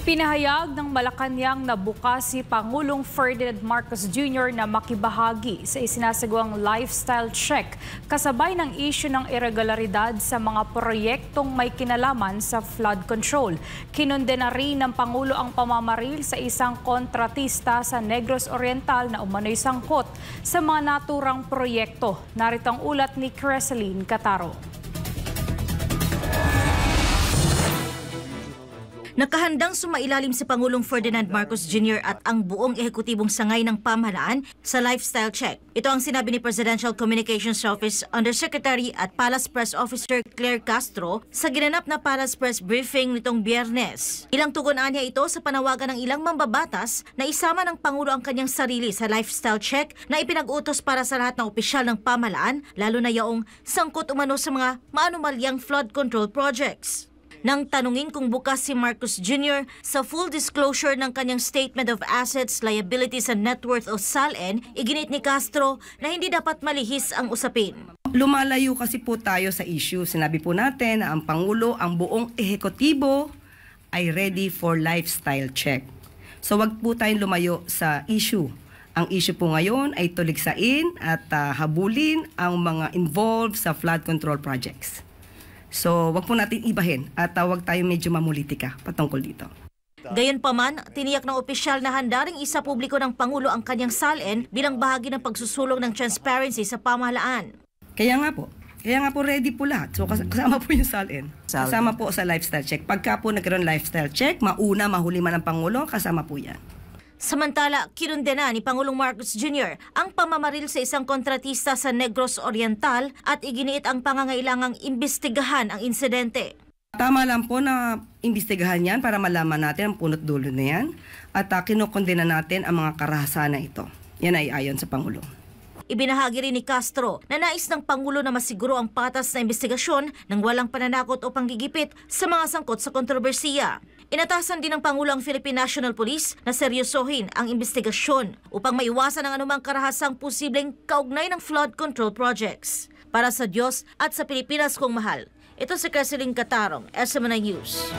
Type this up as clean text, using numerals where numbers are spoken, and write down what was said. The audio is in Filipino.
Ipinahayag ng Malacanang na bukas si Pangulong Ferdinand Marcos Jr. na makibahagi sa isinasagawang lifestyle check kasabay ng issue ng irregularidad sa mga proyektong may kinalaman sa flood control. Kinondena rin ng Pangulo ang pamamaril sa isang kontratista sa Negros Oriental na umano'y sangkot sa mga naturang proyekto. Narito ang ulat ni Creseline Cataro. Nakahandang sumailalim si Pangulong Ferdinand Marcos Jr. at ang buong ehekutibong sangay ng pamahalaan sa lifestyle check. Ito ang sinabi ni Presidential Communications Office Undersecretary at Palace Press Officer Claire Castro sa ginanap na Palace Press Briefing nitong Biyernes. Ilang tugunan niya ito sa panawagan ng ilang mambabatas na isama ng Pangulo ang kanyang sarili sa lifestyle check na ipinag-utos para sa lahat ng opisyal ng pamahalaan, lalo na yaong sangkot umano sa mga maanumalyang flood control projects. Nang tanungin kung bukas si Marcos Jr. sa full disclosure ng kanyang Statement of Assets, Liabilities and Net Worth o SALN, iginit ni Castro na hindi dapat malihis ang usapin. Lumalayo kasi po tayo sa issue. Sinabi po natin na ang Pangulo, ang buong ehekutibo ay ready for lifestyle check. So wag po tayong lumayo sa issue. Ang issue po ngayon ay tuligsain at habulin ang mga involved sa flood control projects. So, wag po natin ibahin at wag tayo medyo mamulitika patungkol dito. Gayunpaman, tiniyak ng opisyal na handa ring isa publiko ng Pangulo ang kanyang SALN bilang bahagi ng pagsusulong ng transparency sa pamahalaan. Kaya nga po ready po lahat. So, kasama po yung SALN. Kasama po sa lifestyle check. Pagka po nagkaroon lifestyle check, mauna, mahuli man ang Pangulo, kasama po yan. Samantala, kinundena ni Pangulong Marcos Jr. ang pamamaril sa isang kontratista sa Negros Oriental at iginiit ang pangangailangang imbestigahan ang insidente. Tama lang po na imbestigahan yan para malaman natin ang punot dulo na yan at kinukondena natin ang mga karahasan na ito. Yan ay ayon sa Pangulo. Ibinahagi rin ni Castro na nais ng Pangulo na masiguro ang patas na investigasyon ng walang pananakot o panggigipit sa mga sangkot sa kontrobersiya. Inatasan din ng Pangulo ang Philippine National Police na seryosohin ang investigasyon upang maiwasan ang anumang karahasang posibleng kaugnay ng flood control projects. Para sa Diyos at sa Pilipinas kong mahal, ito si Creseline Catarong, SMNI News.